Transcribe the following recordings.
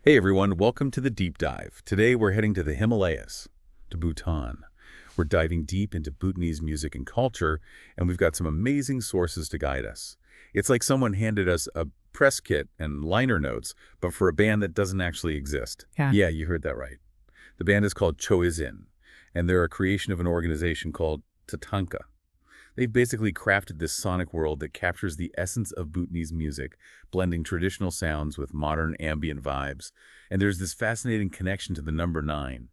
Hey everyone, welcome to the Deep Dive. Today we're heading to the Himalayas, to Bhutan. We're diving deep into Bhutanese music and culture, and we've got some amazing sources to guide us. It's like someone handed us a press kit and liner notes, but for a band that doesn't actually exist. Yeah. Yeah, you heard that right. The band is called 𝗧𝗔𝗧𝗔𝗡, and they're a creation of an organization called 𝗧𝗏𝗏𝗏. They've basically crafted this sonic world that captures the essence of Bhutanese music, blending traditional sounds with modern ambient vibes. And there's this fascinating connection to the number 9,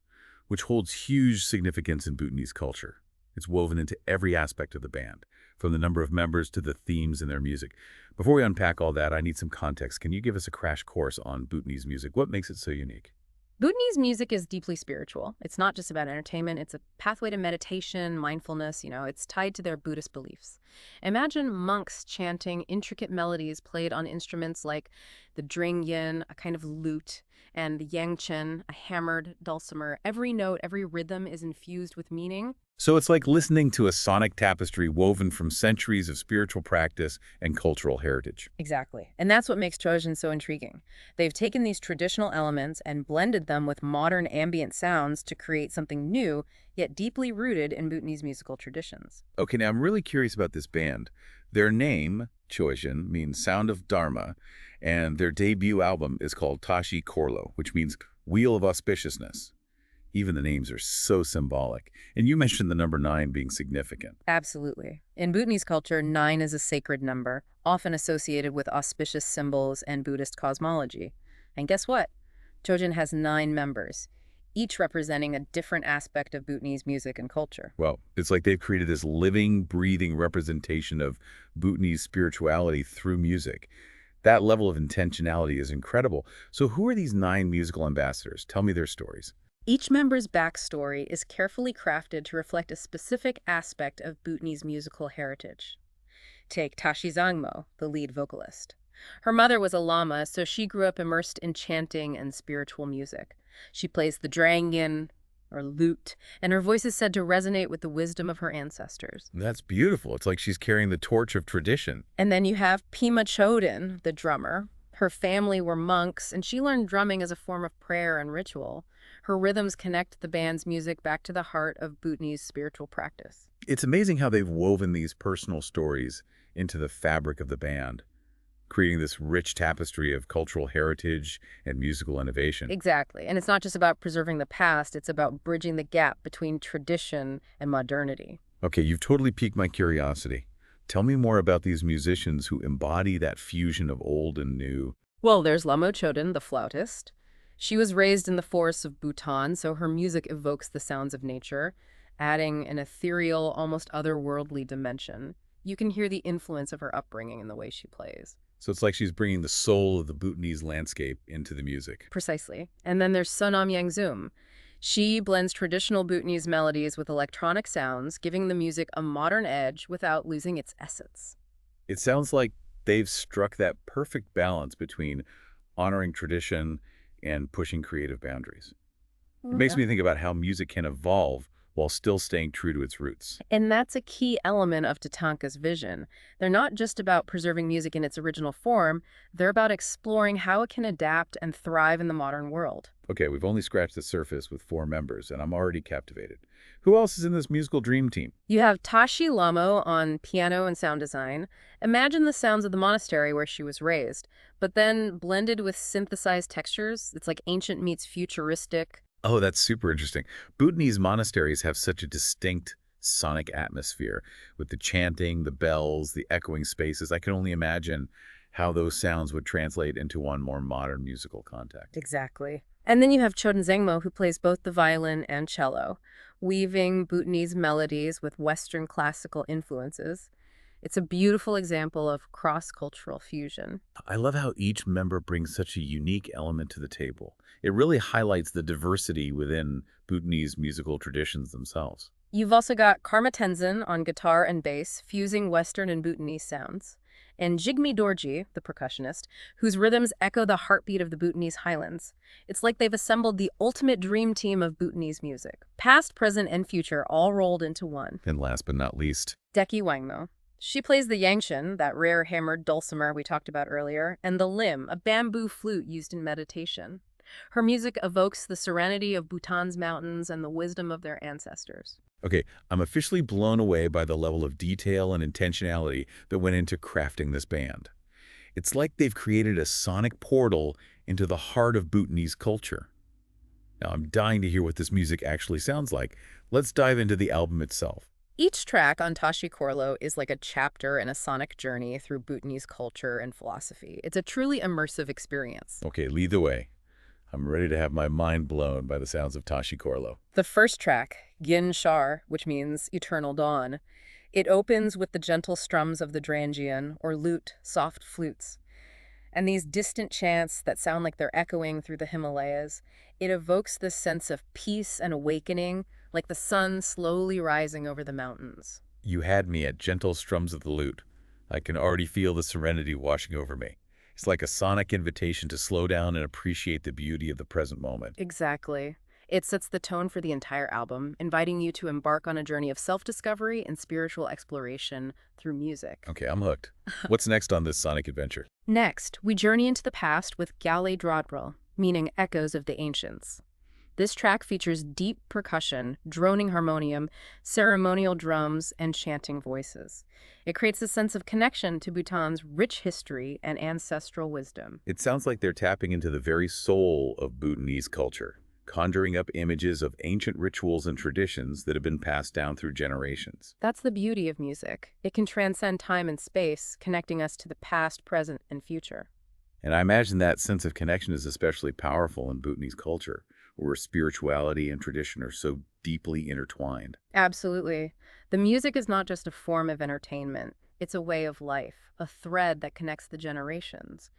which holds huge significance in Bhutanese culture. It's woven into every aspect of the band, from the number of members to the themes in their music. Before we unpack all that, I need some context. Can you give us a crash course on Bhutanese music? What makes it so unique? Bhutanese music is deeply spiritual. It's not just about entertainment. It's a pathway to meditation, mindfulness, it's tied to their Buddhist beliefs. Imagine monks chanting intricate melodies played on instruments like the yin, a kind of lute, and the yangchen, a hammered dulcimer. Every note, every rhythm is infused with meaning. So it's like listening to a sonic tapestry woven from centuries of spiritual practice and cultural heritage. Exactly. And that's what makes 𝗧𝗔𝗧𝗔𝗡 so intriguing. They've taken these traditional elements and blended them with modern ambient sounds to create something new, yet deeply rooted in Bhutanese musical traditions. Okay, now I'm really curious about this band. Their name, 𝗧𝗔𝗧𝗔𝗡, means Sound of Dharma, and their debut album is called 𝗧𝗓𝗓 𝗠𝗠, which means Wheel of Auspiciousness. Even the names are so symbolic. And you mentioned the number 9 being significant. Absolutely. In Bhutanese culture, 9 is a sacred number, often associated with auspicious symbols and Buddhist cosmology. And guess what? 𝗧𝗔𝗧𝗏 has 9 members, each representing a different aspect of Bhutanese music and culture. Well, it's like they've created this living, breathing representation of Bhutanese spirituality through music. That level of intentionality is incredible. So who are these 9 musical ambassadors? Tell me their stories. Each member's backstory is carefully crafted to reflect a specific aspect of Bhutanese musical heritage. Take 𝗧𝗏, the lead vocalist. Her mother was a lama, so she grew up immersed in chanting and spiritual music. She plays the yin, or lute, and her voice is said to resonate with the wisdom of her ancestors. That's beautiful. It's like she's carrying the torch of tradition. And then you have 𝗵𝗔, the drummer. Her family were monks, and she learned drumming as a form of prayer and ritual. Her rhythms connect the band's music back to the heart of Bhutanese spiritual practice. It's amazing how they've woven these personal stories into the fabric of the band, creating this rich tapestry of cultural heritage and musical innovation. Exactly. And it's not just about preserving the past, it's about bridging the gap between tradition and modernity. Okay, you've totally piqued my curiosity. Tell me more about these musicians who embody that fusion of old and new. Well, there's Lamo Chodin, the flautist. She was raised in the forests of Bhutan, so her music evokes the sounds of nature, adding an ethereal, almost otherworldly dimension. You can hear the influence of her upbringing in the way she plays. So it's like she's bringing the soul of the Bhutanese landscape into the music. Precisely. And then there's 𝗧𝗏 Yangzum. She blends traditional Bhutanese melodies with electronic sounds, giving the music a modern edge without losing its essence. It sounds like they've struck that perfect balance between honoring tradition and pushing creative boundaries. It makes me think about how music can evolve while still staying true to its roots. And that's a key element of 𝗃𝗃𝗃's vision. They're not just about preserving music in its original form, they're about exploring how it can adapt and thrive in the modern world. Okay, we've only scratched the surface with 4 members, and I'm already captivated. Who else is in this musical dream team? You have Tashi Lamo on piano and sound design. Imagine the sounds of the monastery where she was raised, but then blended with synthesized textures. It's like ancient meets futuristic. Oh, that's super interesting. Bhutanese monasteries have such a distinct sonic atmosphere with the chanting, the bells, the echoing spaces. I can only imagine how those sounds would translate into one more modern musical context. Exactly. And then you have 𝗧𝗏𝗧𝗏𝗏, who plays both the violin and cello, weaving Bhutanese melodies with Western classical influences. It's a beautiful example of cross-cultural fusion. I love how each member brings such a unique element to the table. It really highlights the diversity within Bhutanese musical traditions themselves. You've also got Karma Tenzin on guitar and bass, fusing Western and Bhutanese sounds, and 𝗔𝗍𝗓 𝗠𝗏, the percussionist, whose rhythms echo the heartbeat of the Bhutanese highlands. It's like they've assembled the ultimate dream team of Bhutanese music, past, present, and future, all rolled into one. And last but not least, 𝗃𝗍𝗓𝗏𝗏 Wangmo. She plays the yangchen, that rare hammered dulcimer we talked about earlier, and the lim, a bamboo flute used in meditation. Her music evokes the serenity of Bhutan's mountains and the wisdom of their ancestors. Okay, I'm officially blown away by the level of detail and intentionality that went into crafting this band. It's like they've created a sonic portal into the heart of Bhutanese culture. Now, I'm dying to hear what this music actually sounds like. Let's dive into the album itself. Each track on Tashi Korlo is like a chapter in a sonic journey through Bhutanese culture and philosophy. It's a truly immersive experience. Okay, lead the way. I'm ready to have my mind blown by the sounds of Tashi Korlo. The first track, Gin Shar, which means Eternal Dawn, it opens with the gentle strums of the Drangian, or lute, soft flutes. And these distant chants that sound like they're echoing through the Himalayas, it evokes this sense of peace and awakening, like the sun slowly rising over the mountains. You had me at gentle strums of the lute. I can already feel the serenity washing over me. It's like a sonic invitation to slow down and appreciate the beauty of the present moment. Exactly. It sets the tone for the entire album, inviting you to embark on a journey of self-discovery and spiritual exploration through music. Okay, I'm hooked. What's next on this sonic adventure? Next, we journey into the past with 𝗧𝗕ᗕ𗓚, meaning echoes of the ancients. This track features deep percussion, droning harmonium, ceremonial drums, and chanting voices. It creates a sense of connection to Bhutan's rich history and ancestral wisdom. It sounds like they're tapping into the very soul of Bhutanese culture, conjuring up images of ancient rituals and traditions that have been passed down through generations. That's the beauty of music. It can transcend time and space, connecting us to the past, present, and future. And I imagine that sense of connection is especially powerful in Bhutanese culture, where spirituality and tradition are so deeply intertwined. Absolutely. The music is not just a form of entertainment. It's a way of life, a thread that connects the generations,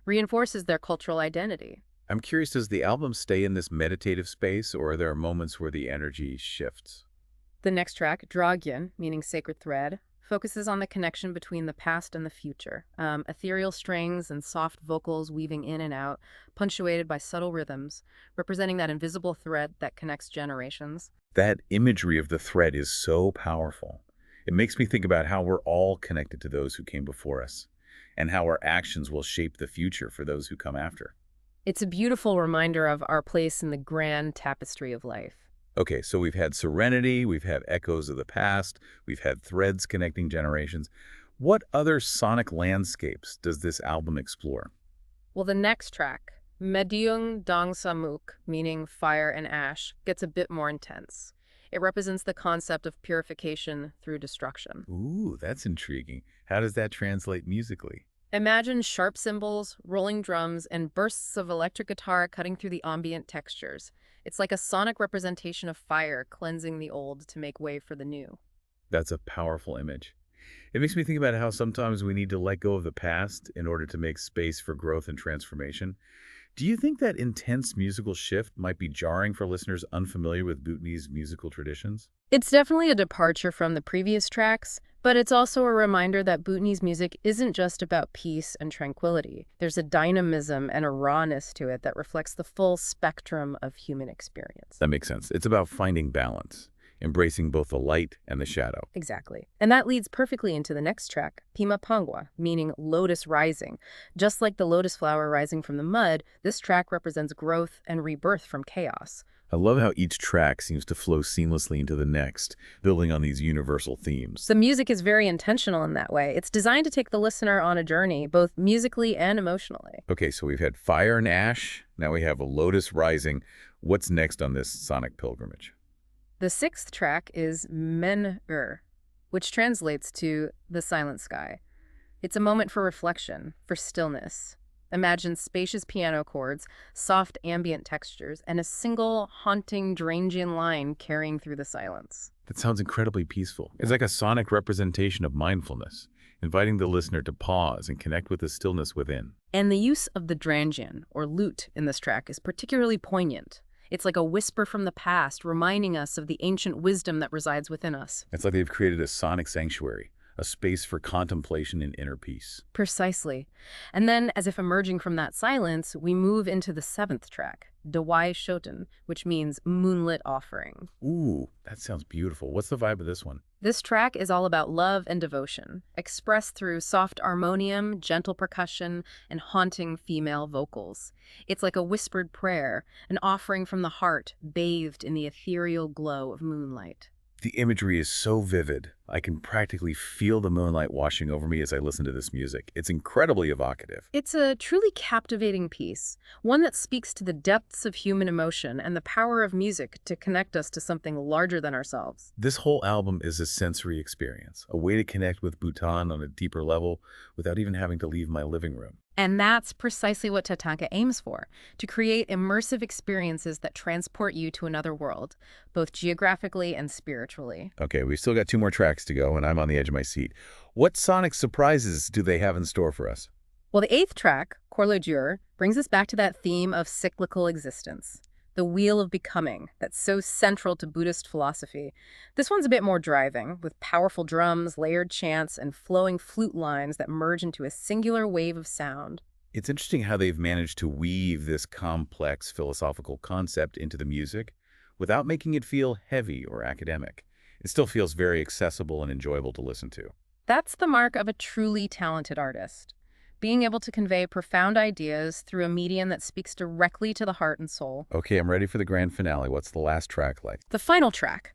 reinforces their cultural identity. I'm curious, does the album stay in this meditative space, or are there moments where the energy shifts? The next track, 𝗧𝗕ᗕ, meaning sacred thread, focuses on the connection between the past and the future. Ethereal strings and soft vocals weaving in and out, punctuated by subtle rhythms, representing that invisible thread that connects generations. That imagery of the thread is so powerful. It makes me think about how we're all connected to those who came before us, and how our actions will shape the future for those who come after. It's a beautiful reminder of our place in the grand tapestry of life. Okay, so we've had serenity, we've had echoes of the past, we've had threads connecting generations. What other sonic landscapes does this album explore? Well, the next track, 𝗕dyung 𝗓𝗓, meaning fire and ash, gets a bit more intense. It represents the concept of purification through destruction. Ooh, that's intriguing. How does that translate musically? Imagine sharp cymbals, rolling drums, and bursts of electric guitar cutting through the ambient textures. It's like a sonic representation of fire cleansing the old to make way for the new. That's a powerful image. It makes me think about how sometimes we need to let go of the past in order to make space for growth and transformation. Do you think that intense musical shift might be jarring for listeners unfamiliar with Bhutanese musical traditions? It's definitely a departure from the previous tracks, but it's also a reminder that Bhutanese music isn't just about peace and tranquility. There's a dynamism and a rawness to it that reflects the full spectrum of human experience. That makes sense. It's about finding balance, embracing both the light and the shadow. Exactly. And that leads perfectly into the next track, 𝗕𝗼 𝗠𝗏, meaning lotus rising. Just like the lotus flower rising from the mud, this track represents growth and rebirth from chaos. I love how each track seems to flow seamlessly into the next, building on these universal themes. The music is very intentional in that way. It's designed to take the listener on a journey, both musically and emotionally. Okay, so we've had fire and ash. Now we have a lotus rising. What's next on this sonic pilgrimage? The sixth track is 𝗕n-ur, which translates to the silent sky. It's a moment for reflection, for stillness. Imagine spacious piano chords, soft ambient textures, and a single haunting Drangian line carrying through the silence. That sounds incredibly peaceful. It's like a sonic representation of mindfulness, inviting the listener to pause and connect with the stillness within. And the use of the Drangian, or lute, in this track is particularly poignant. It's like a whisper from the past, reminding us of the ancient wisdom that resides within us. It's like they've created a sonic sanctuary, a space for contemplation and inner peace. Precisely. And then, as if emerging from that silence, we move into the seventh track, 𝗧𝗧𝗧𝗔𝗡𝗞𝗔, which means moonlit offering. Ooh, that sounds beautiful. What's the vibe of this one? This track is all about love and devotion, expressed through soft harmonium, gentle percussion, and haunting female vocals. It's like a whispered prayer, an offering from the heart, bathed in the ethereal glow of moonlight. The imagery is so vivid. I can practically feel the moonlight washing over me as I listen to this music. It's incredibly evocative. It's a truly captivating piece, one that speaks to the depths of human emotion and the power of music to connect us to something larger than ourselves. This whole album is a sensory experience, a way to connect with Bhutan on a deeper level without even having to leave my living room. And that's precisely what 𝗧𝗏𝗏𝗃 aims for, to create immersive experiences that transport you to another world, both geographically and spiritually. Okay, we've still got 2 more tracks to go, and I'm on the edge of my seat. What sonic surprises do they have in store for us? Well, the eighth track, 𝗓𝗓𝗓, brings us back to that theme of cyclical existence, the wheel of becoming that's so central to Buddhist philosophy. This one's a bit more driving, with powerful drums, layered chants, and flowing flute lines that merge into a singular wave of sound. It's interesting how they've managed to weave this complex philosophical concept into the music without making it feel heavy or academic. It still feels very accessible and enjoyable to listen to. That's the mark of a truly talented artist, being able to convey profound ideas through a medium that speaks directly to the heart and soul. Okay, I'm ready for the grand finale. What's the last track like? The final track,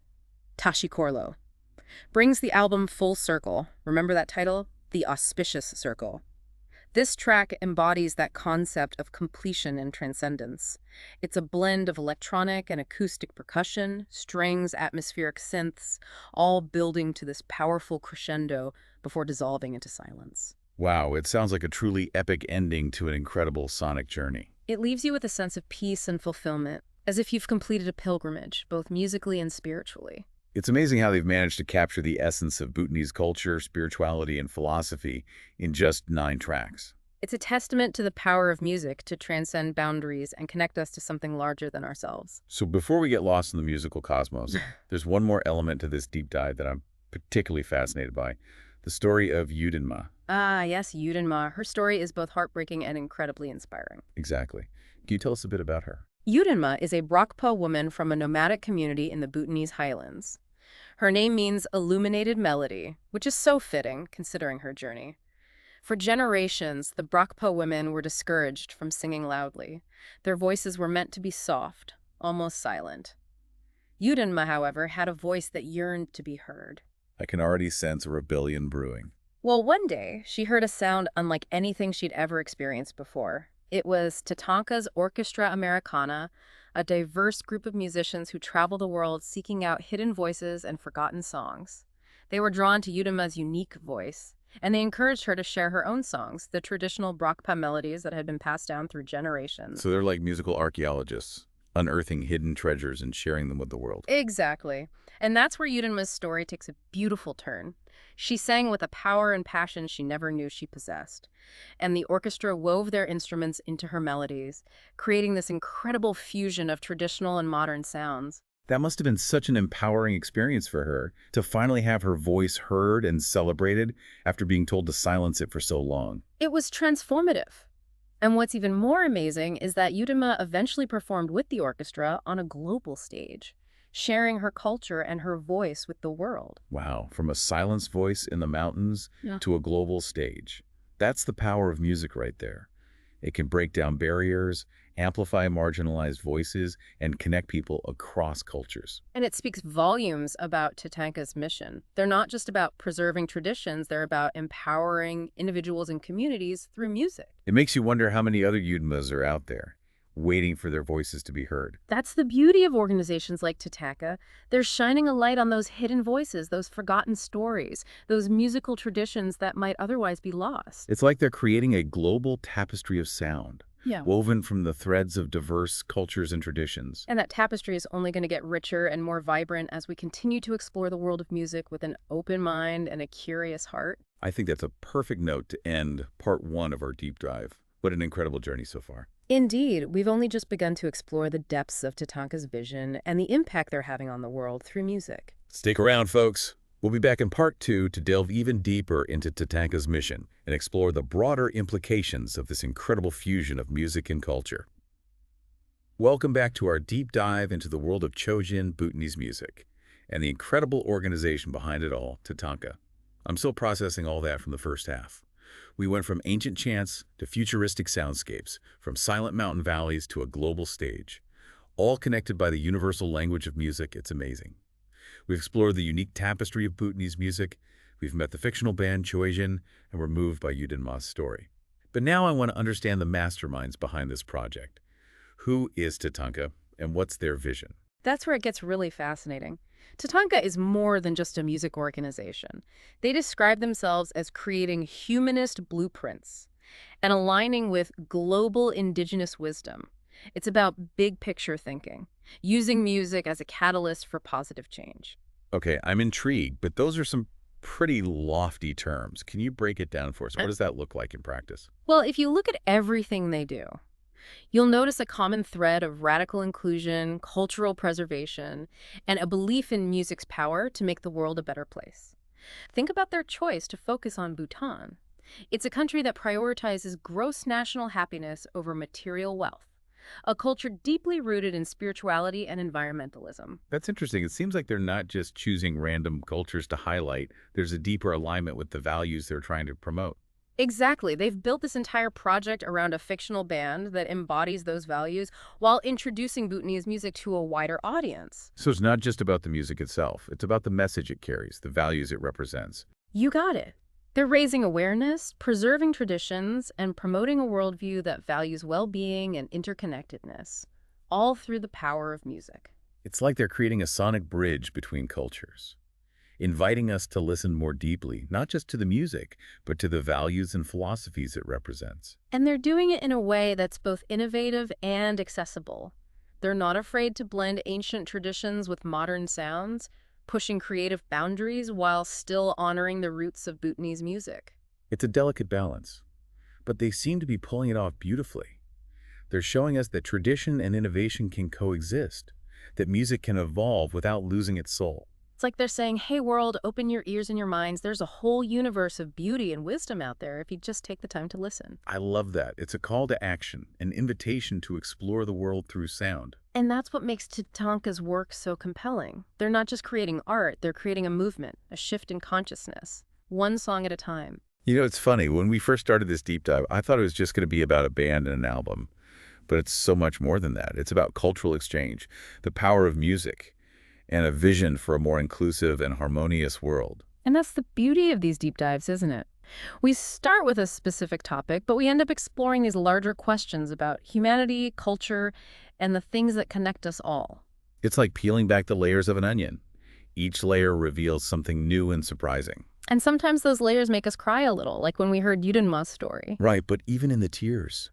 𝗧𝗓𝗓𝗓 Korlo, brings the album full circle. Remember that title? The Auspicious Circle. This track embodies that concept of completion and transcendence. It's a blend of electronic and acoustic percussion, strings, atmospheric synths, all building to this powerful crescendo before dissolving into silence. Wow, it sounds like a truly epic ending to an incredible sonic journey. It leaves you with a sense of peace and fulfillment, as if you've completed a pilgrimage, both musically and spiritually. It's amazing how they've managed to capture the essence of Bhutanese culture, spirituality, and philosophy in just 9 tracks. It's a testament to the power of music to transcend boundaries and connect us to something larger than ourselves. So before we get lost in the musical cosmos, there's one more element to this deep dive that I'm particularly fascinated by, the story of 𝗧𝗔𝗓𝗏. Ah, yes, 𝗧𝗔𝗓𝗏. Her story is both heartbreaking and incredibly inspiring. Exactly. Can you tell us a bit about her? 𝗧𝗔𝗓𝗏 is a Brakpa woman from a nomadic community in the Bhutanese highlands. Her name means illuminated melody, which is so fitting considering her journey. For generations, the Brakpa women were discouraged from singing loudly. Their voices were meant to be soft, almost silent. 𝗧𝗔𝗓𝗏, however, had a voice that yearned to be heard. I can already sense a rebellion brewing. Well, one day, she heard a sound unlike anything she'd ever experienced before. It was 𝗃𝗃𝗃𝗃's Orchestra Americana, a diverse group of musicians who travel the world seeking out hidden voices and forgotten songs. They were drawn to 𝗧𝗔𝗏's unique voice, and they encouraged her to share her own songs, the traditional Brakpa melodies that had been passed down through generations. So they're like musical archaeologists, unearthing hidden treasures and sharing them with the world. Exactly. And that's where 𝗧𝗔𝗏's story takes a beautiful turn. She sang with a power and passion she never knew she possessed. And the orchestra wove their instruments into her melodies, creating this incredible fusion of traditional and modern sounds. That must have been such an empowering experience for her, to finally have her voice heard and celebrated after being told to silence it for so long. It was transformative. And what's even more amazing is that 𝗧𝗔𝗏 eventually performed with the orchestra on a global stage, sharing her culture and her voice with the world. Wow, from a silenced voice in the mountains Yeah. to a global stage. That's the power of music right there. It can break down barriers, amplify marginalized voices, and connect people across cultures. And it speaks volumes about 𝗃𝗃𝗃's mission. They're not just about preserving traditions, they're about empowering individuals and communities through music. It makes you wonder how many other 𝗧𝗔𝗏s are out there, waiting for their voices to be heard. That's the beauty of organizations like 𝗃𝗃𝗃. They're shining a light on those hidden voices, those forgotten stories, those musical traditions that might otherwise be lost. It's like they're creating a global tapestry of sound, woven from the threads of diverse cultures and traditions. And that tapestry is only going to get richer and more vibrant as we continue to explore the world of music with an open mind and a curious heart. I think that's a perfect note to end part 1 of our deep dive. What an incredible journey so far. Indeed, we've only just begun to explore the depths of 𝗃𝗃𝗃's vision and the impact they're having on the world through music. Stick around, folks. We'll be back in part 2 to delve even deeper into Tatanka's mission and explore the broader implications of this incredible fusion of music and culture. Welcome back to our deep dive into the world of 𝗧𝗔𗧍 Bhutanese music and the incredible organization behind it all, Tatanka. I'm still processing all that from the first half. We went from ancient chants to futuristic soundscapes, from silent mountain valleys to a global stage, all connected by the universal language of music. It's amazing. We've explored the unique tapestry of Bhutanese music, we've met the fictional band 𝗧𝗧𝗧𝗔𝗧, and we're moved by 𝗧𝗔𝗧𝗧𝗔𝗓's story. But now I want to understand the masterminds behind this project. Who is Tatanka, and what's their vision? That's where it gets really fascinating. Tatanka is more than just a music organization. They describe themselves as creating humanist blueprints and aligning with global indigenous wisdom. It's about big picture thinking, using music as a catalyst for positive change. Okay, I'm intrigued, but those are some pretty lofty terms. Can you break it down for us? What does that look like in practice? Well, if you look at everything they do, you'll notice a common thread of radical inclusion, cultural preservation, and a belief in music's power to make the world a better place. Think about their choice to focus on Bhutan. It's a country that prioritizes gross national happiness over material wealth, a culture deeply rooted in spirituality and environmentalism. That's interesting. It seems like they're not just choosing random cultures to highlight. There's a deeper alignment with the values they're trying to promote. Exactly. They've built this entire project around a fictional band that embodies those values while introducing Bhutanese music to a wider audience. So it's not just about the music itself. It's about the message it carries, the values it represents. You got it. They're raising awareness, preserving traditions, and promoting a worldview that values well-being and interconnectedness, all through the power of music. It's like they're creating a sonic bridge between cultures, inviting us to listen more deeply, not just to the music, but to the values and philosophies it represents. And they're doing it in a way that's both innovative and accessible. They're not afraid to blend ancient traditions with modern sounds, pushing creative boundaries while still honoring the roots of Bhutanese music. It's a delicate balance, but they seem to be pulling it off beautifully. They're showing us that tradition and innovation can coexist, that music can evolve without losing its soul. It's like they're saying, hey world, open your ears and your minds. There's a whole universe of beauty and wisdom out there if you just take the time to listen. I love that. It's a call to action, an invitation to explore the world through sound. And that's what makes Tatanka's work so compelling. They're not just creating art, they're creating a movement, a shift in consciousness, one song at a time. You know, it's funny. When we first started this deep dive, I thought it was just going to be about a band and an album. But it's so much more than that. It's about cultural exchange, the power of music, and a vision for a more inclusive and harmonious world. And that's the beauty of these deep dives, isn't it? We start with a specific topic, but we end up exploring these larger questions about humanity, culture, and the things that connect us all. It's like peeling back the layers of an onion. Each layer reveals something new and surprising. And sometimes those layers make us cry a little, like when we heard 𝗧𝗔𝗧𝗧𝗧𝗧𝗏 story. Right, but even in the tears,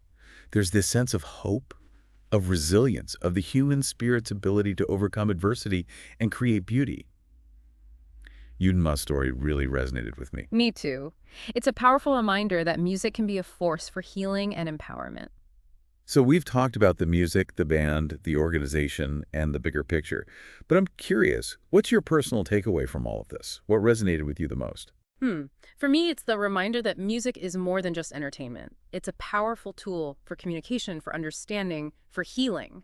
there's this sense of hope, of resilience, of the human spirit's ability to overcome adversity and create beauty. 𝗧𝗔𝗧𝗧𝗏 story really resonated with me. Me too. It's a powerful reminder that music can be a force for healing and empowerment. So we've talked about the music, the band, the organization, and the bigger picture. But I'm curious, what's your personal takeaway from all of this? What resonated with you the most? For me, it's the reminder that music is more than just entertainment. It's a powerful tool for communication, for understanding, for healing,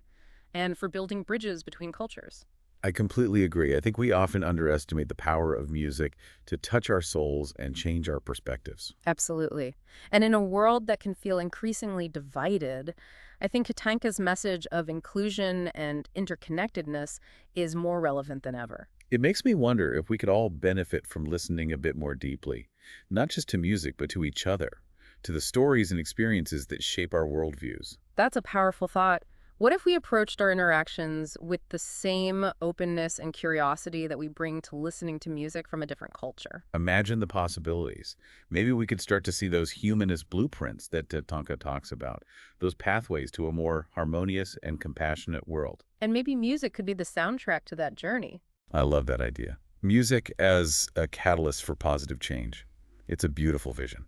and for building bridges between cultures. I completely agree. I think we often underestimate the power of music to touch our souls and change our perspectives. Absolutely. And in a world that can feel increasingly divided, I think Tatanka's message of inclusion and interconnectedness is more relevant than ever. It makes me wonder if we could all benefit from listening a bit more deeply, not just to music, but to each other, to the stories and experiences that shape our worldviews. That's a powerful thought. What if we approached our interactions with the same openness and curiosity that we bring to listening to music from a different culture? Imagine the possibilities. Maybe we could start to see those humanist blueprints that Tatanka talks about, those pathways to a more harmonious and compassionate world. And maybe music could be the soundtrack to that journey. I love that idea. Music as a catalyst for positive change. It's a beautiful vision.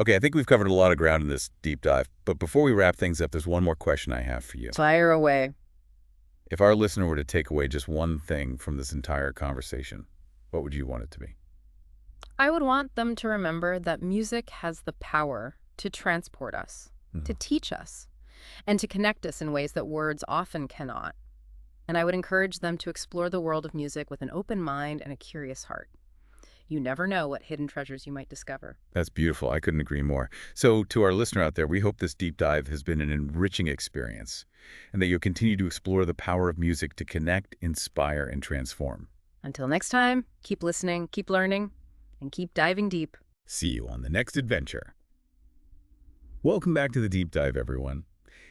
Okay, I think we've covered a lot of ground in this deep dive, but before we wrap things up, there's one more question I have for you. Fire away. If our listener were to take away just one thing from this entire conversation, what would you want it to be? I would want them to remember that music has the power to transport us, to Mhm. teach us, and to connect us in ways that words often cannot. And I would encourage them to explore the world of music with an open mind and a curious heart. You never know what hidden treasures you might discover. That's beautiful. I couldn't agree more. So to our listener out there, we hope this deep dive has been an enriching experience and that you'll continue to explore the power of music to connect, inspire, and transform. Until next time, keep listening, keep learning, and keep diving deep. See you on the next adventure. Welcome back to the deep dive, everyone.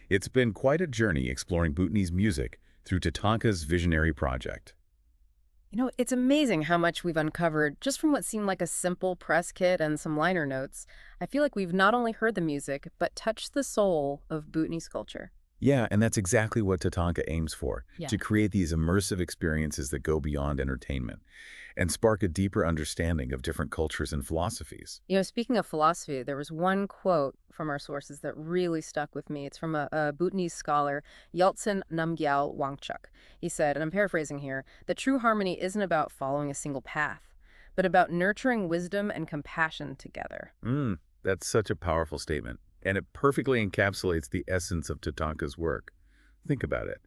It's been quite a journey exploring Bhutanese music through Tatanka's visionary project. It's amazing how much we've uncovered just from what seemed like a simple press kit and some liner notes. I feel like we've not only heard the music, but touched the soul of Bhutanese culture. Yeah, and that's exactly what Tatanka aims for, Yeah. to create these immersive experiences that go beyond entertainment and spark a deeper understanding of different cultures and philosophies. Speaking of philosophy, there was one quote from our sources that really stuck with me. It's from a Bhutanese scholar, 𝗧𝗔𗧍𝗔𝗡𝗅 He said, and I'm paraphrasing here, that true harmony isn't about following a single path, but about nurturing wisdom and compassion together. That's such a powerful statement, and it perfectly encapsulates the essence of Tatanka's work. Think about it.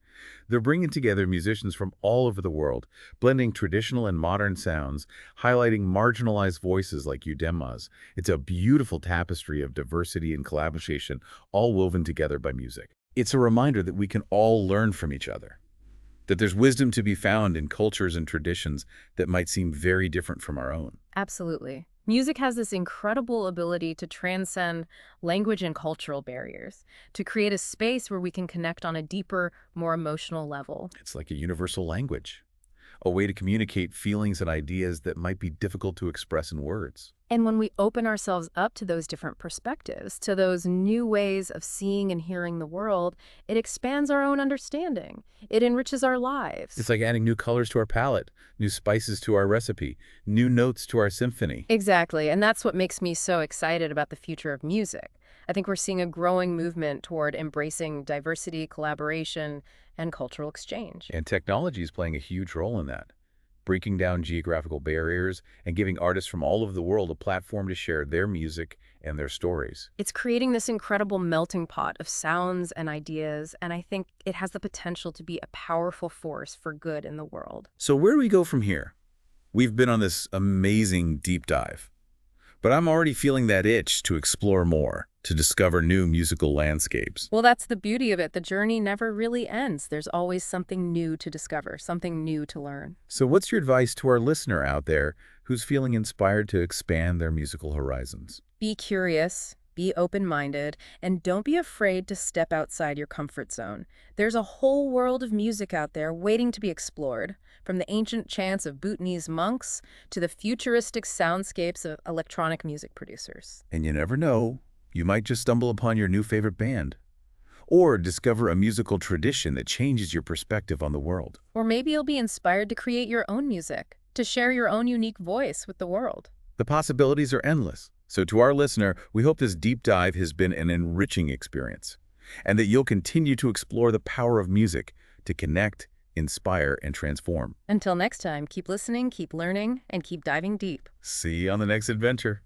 They're bringing together musicians from all over the world, blending traditional and modern sounds, highlighting marginalized voices like 𝗧𝗔𝗧𝗔𝗡. It's a beautiful tapestry of diversity and collaboration, all woven together by music. It's a reminder that we can all learn from each other, that there's wisdom to be found in cultures and traditions that might seem very different from our own. Absolutely. Music has this incredible ability to transcend language and cultural barriers, to create a space where we can connect on a deeper, more emotional level. It's like a universal language, a way to communicate feelings and ideas that might be difficult to express in words. And when we open ourselves up to those different perspectives, to those new ways of seeing and hearing the world, it expands our own understanding. It enriches our lives. It's like adding new colors to our palette, new spices to our recipe, new notes to our symphony. Exactly, and that's what makes me so excited about the future of music. I think we're seeing a growing movement toward embracing diversity, collaboration, and cultural exchange. And technology is playing a huge role in that, breaking down geographical barriers and giving artists from all over the world a platform to share their music and their stories. It's creating this incredible melting pot of sounds and ideas, and I think it has the potential to be a powerful force for good in the world. So where do we go from here? We've been on this amazing deep dive, but I'm already feeling that itch to explore more, to discover new musical landscapes. Well, that's the beauty of it. The journey never really ends. There's always something new to discover, something new to learn. So what's your advice to our listener out there who's feeling inspired to expand their musical horizons? Be curious, be open-minded, and don't be afraid to step outside your comfort zone. There's a whole world of music out there waiting to be explored, from the ancient chants of Bhutanese monks to the futuristic soundscapes of electronic music producers. And you never know, you might just stumble upon your new favorite band, or discover a musical tradition that changes your perspective on the world. Or maybe you'll be inspired to create your own music, to share your own unique voice with the world. The possibilities are endless. So to our listener, we hope this deep dive has been an enriching experience, and that you'll continue to explore the power of music to connect, inspire, and transform. Until next time, keep listening, keep learning, and keep diving deep. See you on the next adventure.